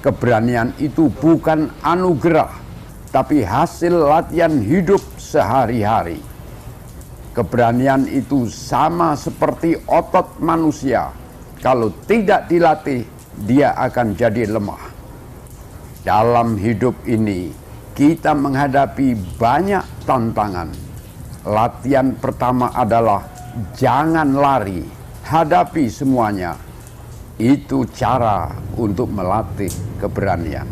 Keberanian itu bukan anugerah, tapi hasil latihan hidup sehari-hari. Keberanian itu sama seperti otot manusia. Kalau tidak dilatih, dia akan jadi lemah. Dalam hidup ini, kita menghadapi banyak tantangan. Latihan pertama adalah jangan lari, hadapi semuanya. Itu cara untuk melatih keberanian.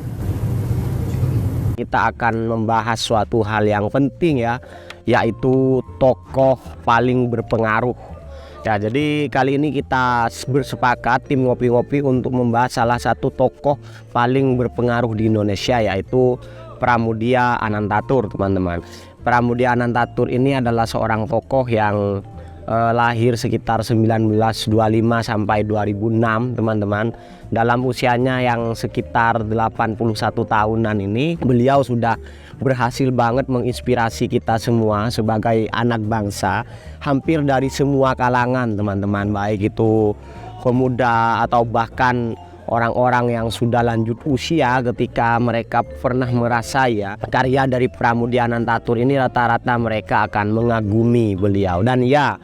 Kita akan membahas suatu hal yang penting ya, yaitu tokoh paling berpengaruh. Ya, jadi kali ini kita bersepakat tim Ngopi-Ngopi untuk membahas salah satu tokoh paling berpengaruh di Indonesia, yaitu Pramoedya Anantatur, teman-teman. Pramoedya Anantatur ini adalah seorang tokoh yang lahir sekitar 1925 sampai 2006, teman-teman. Dalam usianya yang sekitar 81 tahunan ini, beliau sudah berhasil banget menginspirasi kita semua sebagai anak bangsa, hampir dari semua kalangan, teman-teman, baik itu pemuda atau bahkan orang-orang yang sudah lanjut usia. Ketika mereka pernah merasa ya karya dari Pramoedya Anantatur ini, rata-rata mereka akan mengagumi beliau. Dan ya,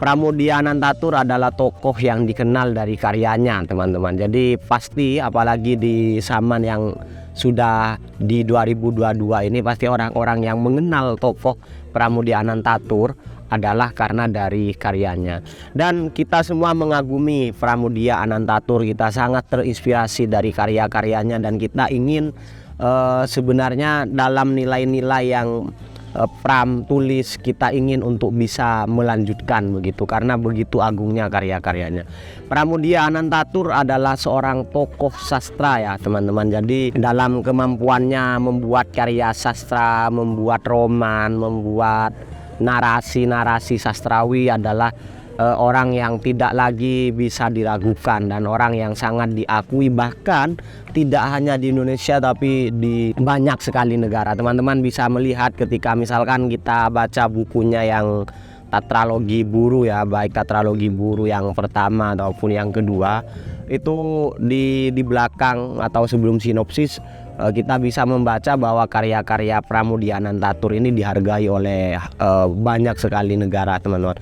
Pramoedya Anantatur adalah tokoh yang dikenal dari karyanya, teman-teman. Jadi pasti apalagi di zaman yang sudah di 2022 ini, pasti orang-orang yang mengenal tokoh Pramoedya Anantatur adalah karena dari karyanya. Dan kita semua mengagumi Pramoedya Anantatur, kita sangat terinspirasi dari karya-karyanya, dan kita ingin sebenarnya dalam nilai-nilai yang Pram tulis, kita ingin untuk bisa melanjutkan begitu, karena begitu agungnya karya-karyanya. Pramoedya Anantatur adalah seorang tokoh sastra ya, teman-teman. Jadi dalam kemampuannya membuat karya sastra, membuat roman, membuat narasi-narasi sastrawi, adalah orang yang tidak lagi bisa diragukan dan orang yang sangat diakui, bahkan tidak hanya di Indonesia tapi di banyak sekali negara. Teman-teman bisa melihat ketika misalkan kita baca bukunya yang Tetralogi Buru ya, baik Tetralogi Buru yang pertama ataupun yang kedua, itu di belakang atau sebelum sinopsis kita bisa membaca bahwa karya-karya Pramoedya Anantatur ini dihargai oleh banyak sekali negara, teman-teman.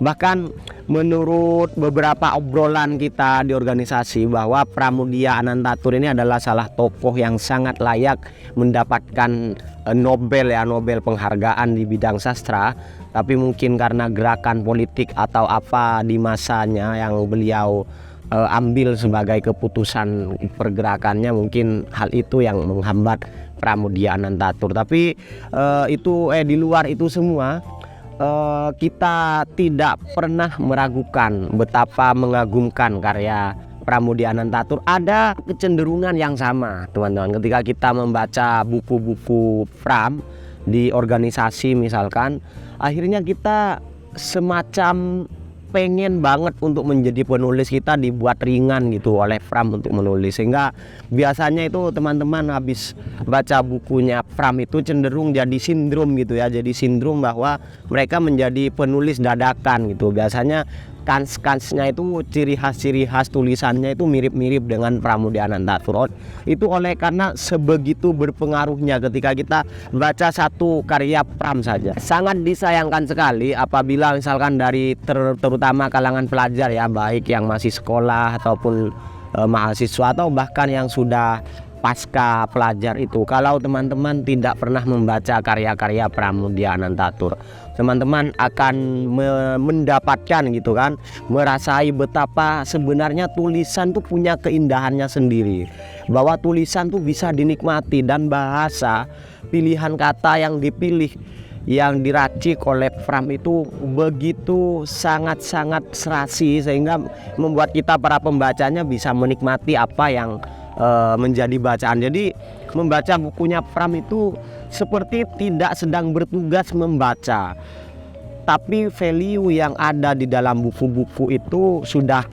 Bahkan menurut beberapa obrolan kita di organisasi, bahwa Pramoedya Anantatur ini adalah salah tokoh yang sangat layak mendapatkan Nobel ya, Nobel penghargaan di bidang sastra. Tapi mungkin karena gerakan politik atau apa di masanya yang beliau ambil sebagai keputusan pergerakannya, mungkin hal itu yang menghambat Pramoedya Anantatur. Tapi di luar itu semua, kita tidak pernah meragukan betapa mengagumkan karya Pramoedya Anantatur. Ada kecenderungan yang sama, teman-teman, ketika kita membaca buku-buku Pram di organisasi misalkan, akhirnya kita semacam pengen banget untuk menjadi penulis, kita dibuat ringan gitu oleh Pram untuk menulis, sehingga biasanya itu teman-teman habis baca bukunya Pram itu cenderung jadi sindrom gitu ya, jadi sindrom bahwa mereka menjadi penulis dadakan gitu. Biasanya kans-kansnya itu ciri khas tulisannya itu mirip-mirip dengan Pramoedya Anantatur. Itu oleh karena sebegitu berpengaruhnya ketika kita baca satu karya Pram saja. Sangat disayangkan sekali apabila misalkan dari terutama kalangan pelajar ya, baik yang masih sekolah ataupun mahasiswa atau bahkan yang sudah pasca pelajar itu, kalau teman-teman tidak pernah membaca karya-karya Pramoedya Anantatur, teman-teman akan mendapatkan gitu kan, merasai betapa sebenarnya tulisan tuh punya keindahannya sendiri, bahwa tulisan tuh bisa dinikmati, dan bahasa, pilihan kata yang dipilih, yang diracik oleh Pram itu begitu sangat-sangat serasi, sehingga membuat kita para pembacanya bisa menikmati apa yang menjadi bacaan. Jadi membaca bukunya Pram itu seperti tidak sedang bertugas membaca, tapi value yang ada di dalam buku-buku itu sudah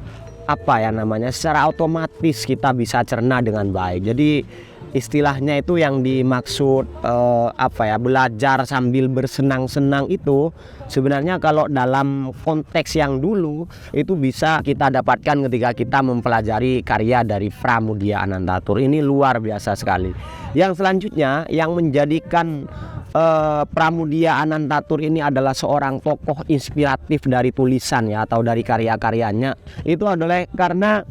secara otomatis kita bisa cerna dengan baik. Jadi istilahnya itu yang dimaksud belajar sambil bersenang-senang itu sebenarnya kalau dalam konteks yang dulu itu bisa kita dapatkan ketika kita mempelajari karya dari Pramudia Anantatur. Ini luar biasa sekali. Yang selanjutnya yang menjadikan Pramudia Anantatur ini adalah seorang tokoh inspiratif dari tulisan ya atau dari karya-karyanya, itu adalah karena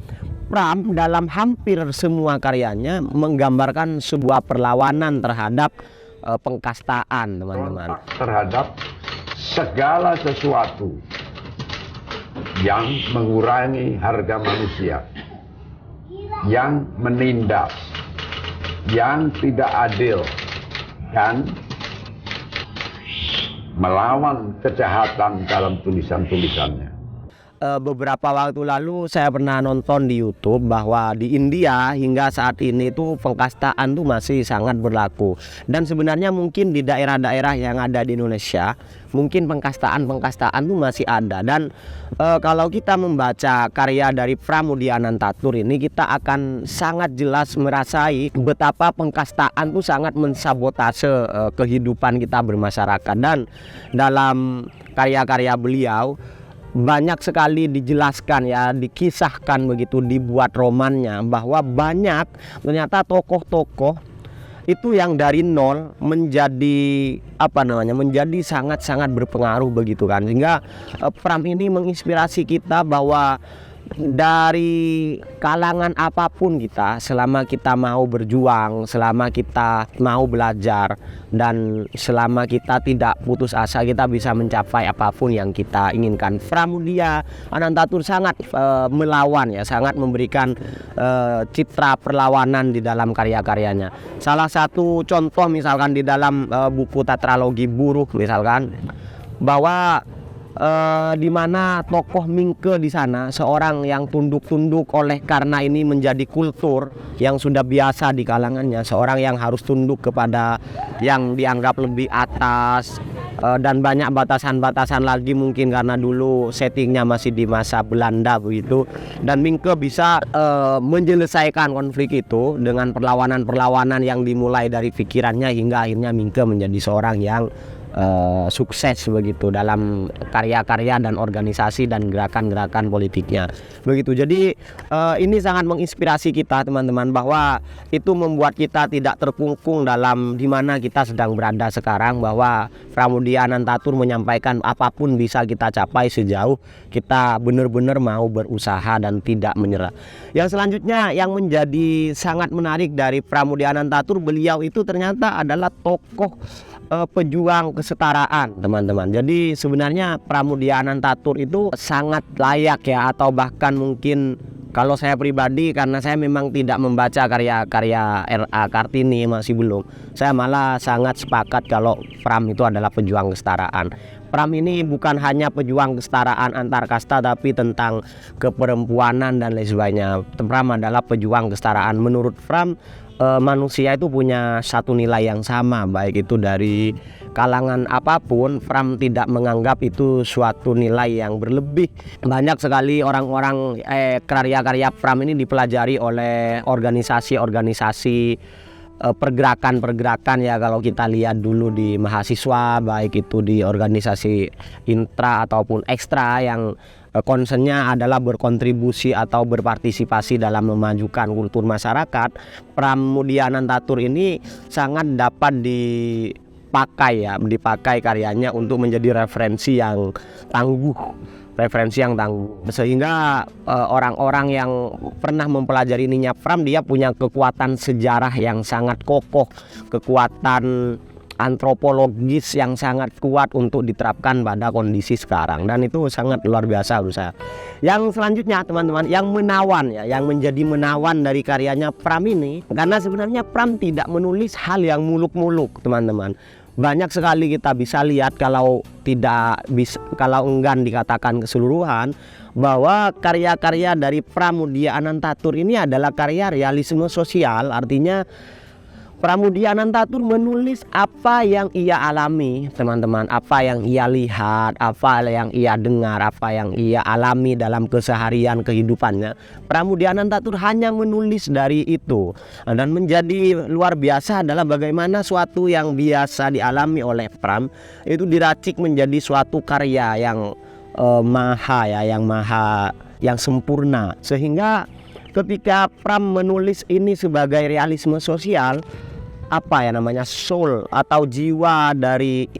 Pram dalam hampir semua karyanya menggambarkan sebuah perlawanan terhadap pengkastaan, teman-teman. Terhadap segala sesuatu yang mengurangi harga manusia, yang menindas, yang tidak adil, dan melawan kejahatan dalam tulisan-tulisannya. Beberapa waktu lalu saya pernah nonton di YouTube bahwa di India hingga saat ini tuh pengkastaan tuh masih sangat berlaku, dan sebenarnya mungkin di daerah-daerah yang ada di Indonesia mungkin pengkastaan tuh masih ada. Dan kalau kita membaca karya dari Pramudia Anantatur ini, kita akan sangat jelas merasai betapa pengkastaan tuh sangat mensabotase kehidupan kita bermasyarakat. Dan dalam karya-karya beliau banyak sekali dijelaskan ya, dikisahkan begitu, dibuat romannya bahwa banyak ternyata tokoh-tokoh itu yang dari nol menjadi menjadi sangat-sangat berpengaruh begitu kan, sehingga Pram ini menginspirasi kita bahwa dari kalangan apapun kita, selama kita mau berjuang, selama kita mau belajar, dan selama kita tidak putus asa, kita bisa mencapai apapun yang kita inginkan. Pramudia Anantatur sangat melawan ya, sangat memberikan citra perlawanan di dalam karya-karyanya. Salah satu contoh misalkan di dalam buku Tetralogi Buruh misalkan, bahwa di mana tokoh Mingke di sana seorang yang tunduk-tunduk oleh karena ini menjadi kultur yang sudah biasa di kalangannya, seorang yang harus tunduk kepada yang dianggap lebih atas, dan banyak batasan-batasan lagi mungkin karena dulu settingnya masih di masa Belanda begitu. Dan Mingke bisa menyelesaikan konflik itu dengan perlawanan-perlawanan yang dimulai dari pikirannya hingga akhirnya Mingke menjadi seorang yang sukses begitu dalam karya-karya dan organisasi dan gerakan-gerakan politiknya begitu. Jadi ini sangat menginspirasi kita teman-teman, bahwa itu membuat kita tidak terkungkung dalam dimana kita sedang berada sekarang, bahwa Pramudia Anantatur menyampaikan apapun bisa kita capai sejauh kita benar-benar mau berusaha dan tidak menyerah. Yang selanjutnya yang menjadi sangat menarik dari Pramudia Anantatur, beliau itu ternyata adalah tokoh pejuang kesetaraan teman-teman. Jadi sebenarnya Pramudia Anantatur itu sangat layak ya, atau bahkan mungkin kalau saya pribadi, karena saya memang tidak membaca karya-karya R.A. Kartini, masih belum, saya malah sangat sepakat kalau Pram itu adalah pejuang kesetaraan. Pram ini bukan hanya pejuang kesetaraan antar kasta, tapi tentang keperempuanan dan lain sebagainya. Pram adalah pejuang kesetaraan. Menurut Pram, manusia itu punya satu nilai yang sama, baik itu dari kalangan apapun. Pram tidak menganggap itu suatu nilai yang berlebih. Banyak sekali orang-orang karya-karya Pram ini dipelajari oleh organisasi-organisasi, pergerakan-pergerakan ya. Kalau kita lihat dulu di mahasiswa, baik itu di organisasi intra ataupun ekstra yang concernnya adalah berkontribusi atau berpartisipasi dalam memajukan kultur masyarakat, Pramudia Anantatur ini sangat dapat dipakai karyanya untuk menjadi referensi yang tangguh, sehingga orang-orang yang pernah mempelajari ininya Pram, dia punya kekuatan sejarah yang sangat kokoh, kekuatan antropologis yang sangat kuat untuk diterapkan pada kondisi sekarang, dan itu sangat luar biasa menurut saya. Yang selanjutnya teman-teman, yang menawan ya, yang menjadi menawan dari karyanya Pram ini, karena sebenarnya Pram tidak menulis hal yang muluk-muluk teman-teman. Banyak sekali kita bisa lihat, kalau enggan dikatakan keseluruhan, bahwa karya-karya dari Pramudia Anantatur ini adalah karya realisme sosial. Artinya Pramudia Anantatur menulis apa yang ia alami, teman-teman, apa yang ia lihat, apa yang ia dengar, apa yang ia alami dalam keseharian kehidupannya. Pramudia Anantatur hanya menulis dari itu. Dan menjadi luar biasa adalah bagaimana suatu yang biasa dialami oleh Pram itu diracik menjadi suatu karya yang yang sempurna, sehingga ketika Pram menulis ini sebagai realisme sosial, apa ya namanya, soul atau jiwa dari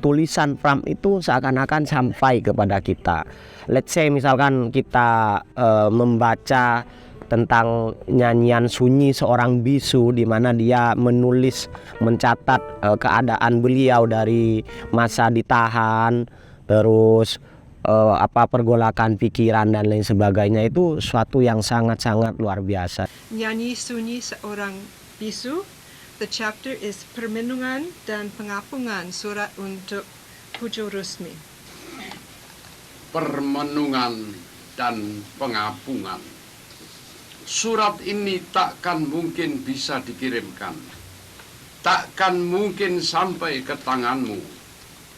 tulisan Pram itu seakan-akan sampai kepada kita. Let's say misalkan kita membaca tentang nyanyian sunyi seorang bisu, di mana dia menulis, mencatat keadaan beliau dari masa ditahan, terus pergolakan pikiran dan lain sebagainya. Itu suatu yang sangat-sangat luar biasa. Nyanyi sunyi seorang bisu. The chapter is Permenungan dan Pengapungan, surat untuk Pujo Rusmi. Permenungan dan pengapungan. Surat ini takkan mungkin bisa dikirimkan, takkan mungkin sampai ke tanganmu.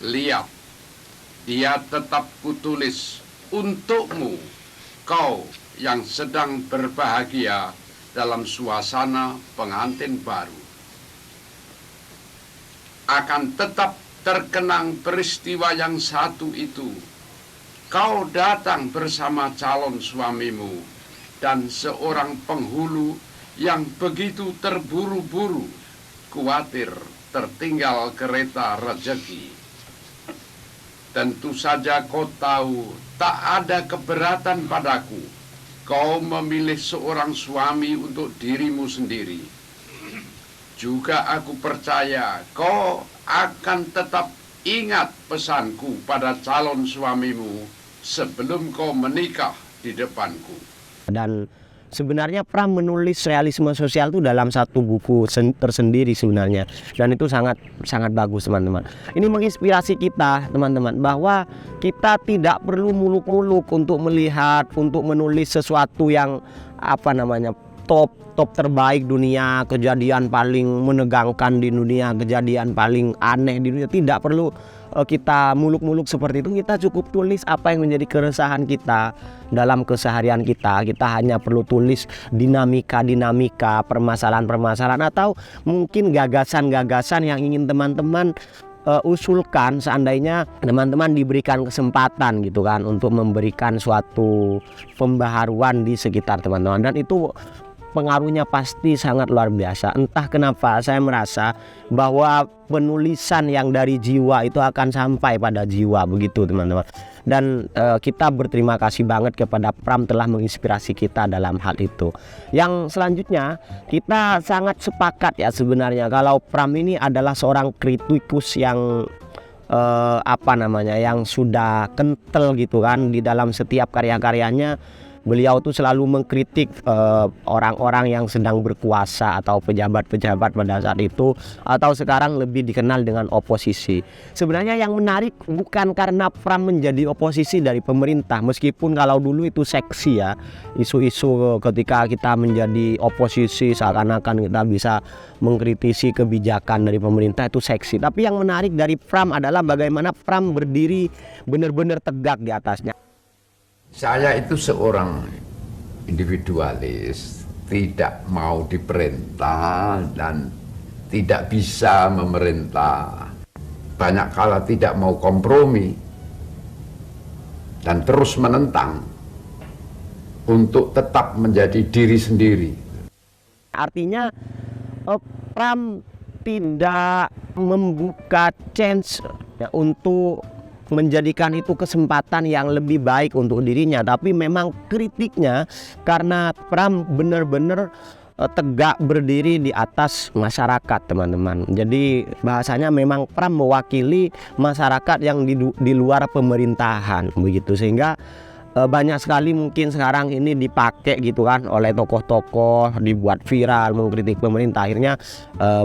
Lihat, dia tetap kutulis untukmu, kau yang sedang berbahagia dalam suasana pengantin baru. Akan tetap terkenang peristiwa yang satu itu. Kau datang bersama calon suamimu dan seorang penghulu yang begitu terburu-buru, khawatir tertinggal kereta rezeki. Tentu saja kau tahu tak ada keberatan padaku. Kau memilih seorang suami untuk dirimu sendiri. Juga aku percaya kau akan tetap ingat pesanku pada calon suamimu sebelum kau menikah di depanku. Dan sebenarnya Pram menulis realisme sosial itu dalam satu buku tersendiri sebenarnya, dan itu sangat bagus, teman-teman. Ini menginspirasi kita, teman-teman, bahwa kita tidak perlu muluk-muluk untuk melihat, untuk menulis sesuatu yang top terbaik dunia, kejadian paling menegangkan di dunia, kejadian paling aneh di dunia. Tidak perlu kita muluk-muluk seperti itu. Kita cukup tulis apa yang menjadi keresahan kita dalam keseharian kita. Kita hanya perlu tulis dinamika, permasalahan-permasalahan, atau mungkin gagasan-gagasan yang ingin teman-teman usulkan seandainya teman-teman diberikan kesempatan gitu kan, untuk memberikan suatu pembaharuan di sekitar teman-teman. Dan itu pengaruhnya pasti sangat luar biasa. Entah kenapa saya merasa bahwa penulisan yang dari jiwa itu akan sampai pada jiwa, begitu, teman-teman. Dan kita berterima kasih banget kepada Pram telah menginspirasi kita dalam hal itu. Yang selanjutnya, kita sangat sepakat ya sebenarnya kalau Pram ini adalah seorang kritikus yang yang sudah kental gitu kan. Di dalam setiap karya-karyanya beliau tuh selalu mengkritik orang-orang yang sedang berkuasa atau pejabat-pejabat pada saat itu, atau sekarang lebih dikenal dengan oposisi. Sebenarnya yang menarik bukan karena Pram menjadi oposisi dari pemerintah, meskipun kalau dulu itu seksi ya, isu-isu ketika kita menjadi oposisi seakan-akan kita bisa mengkritisi kebijakan dari pemerintah, itu seksi. Tapi yang menarik dari Pram adalah bagaimana Pram berdiri benar-benar tegak di atasnya. Saya itu seorang individualis, tidak mau diperintah dan tidak bisa memerintah. Banyak kala tidak mau kompromi dan terus menentang untuk tetap menjadi diri sendiri. Artinya Pram tidak membuka chance ya, untuk menjadikan itu kesempatan yang lebih baik untuk dirinya, tapi memang kritiknya karena Pram benar-benar tegak berdiri di atas masyarakat, teman-teman. Jadi bahasanya memang Pram mewakili masyarakat yang di luar pemerintahan, begitu. Sehingga banyak sekali mungkin sekarang ini dipakai gitu kan oleh tokoh-tokoh, dibuat viral, mengkritik pemerintah, akhirnya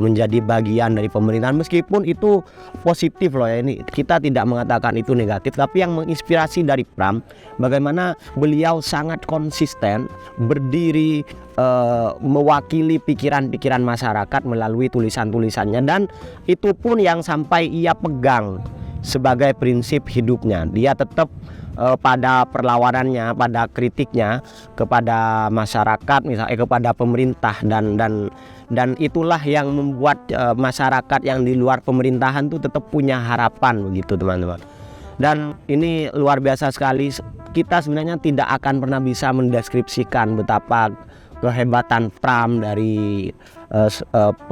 menjadi bagian dari pemerintahan. Meskipun itu positif loh ya, ini kita tidak mengatakan itu negatif, tapi yang menginspirasi dari Pram, bagaimana beliau sangat konsisten berdiri mewakili pikiran-pikiran masyarakat melalui tulisan-tulisannya, dan itu pun yang sampai ia pegang sebagai prinsip hidupnya. Dia tetap pada perlawanannya, pada kritiknya kepada masyarakat, misalnya kepada pemerintah, dan itulah yang membuat masyarakat yang di luar pemerintahan tuh tetap punya harapan begitu teman-teman. Dan ini luar biasa sekali. Kita sebenarnya tidak akan pernah bisa mendeskripsikan betapa kehebatan Pram dari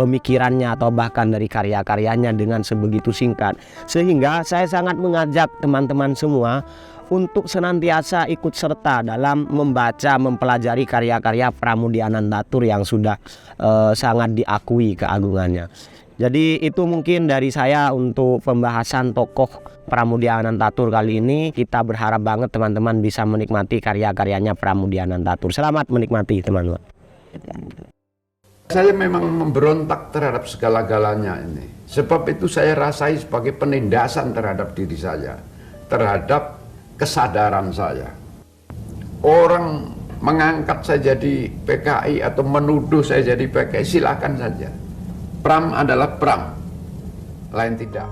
pemikirannya atau bahkan dari karya-karyanya dengan sebegitu singkat, sehingga saya sangat mengajak teman-teman semua untuk senantiasa ikut serta dalam membaca, mempelajari karya-karya Pramoedya Anantatur yang sudah sangat diakui keagungannya. Jadi itu mungkin dari saya untuk pembahasan tokoh Pramoedya Anantatur kali ini. Kita berharap banget teman-teman bisa menikmati karya-karyanya Pramoedya Anantatur. Selamat menikmati teman-teman. Saya memang memberontak terhadap segala-galanya ini. Sebab itu saya rasai sebagai penindasan terhadap diri saya, terhadap kesadaran saya. Orang mengangkat saya jadi PKI atau menuduh saya jadi PKI, silakan saja. Pram adalah Pram, lain tidak.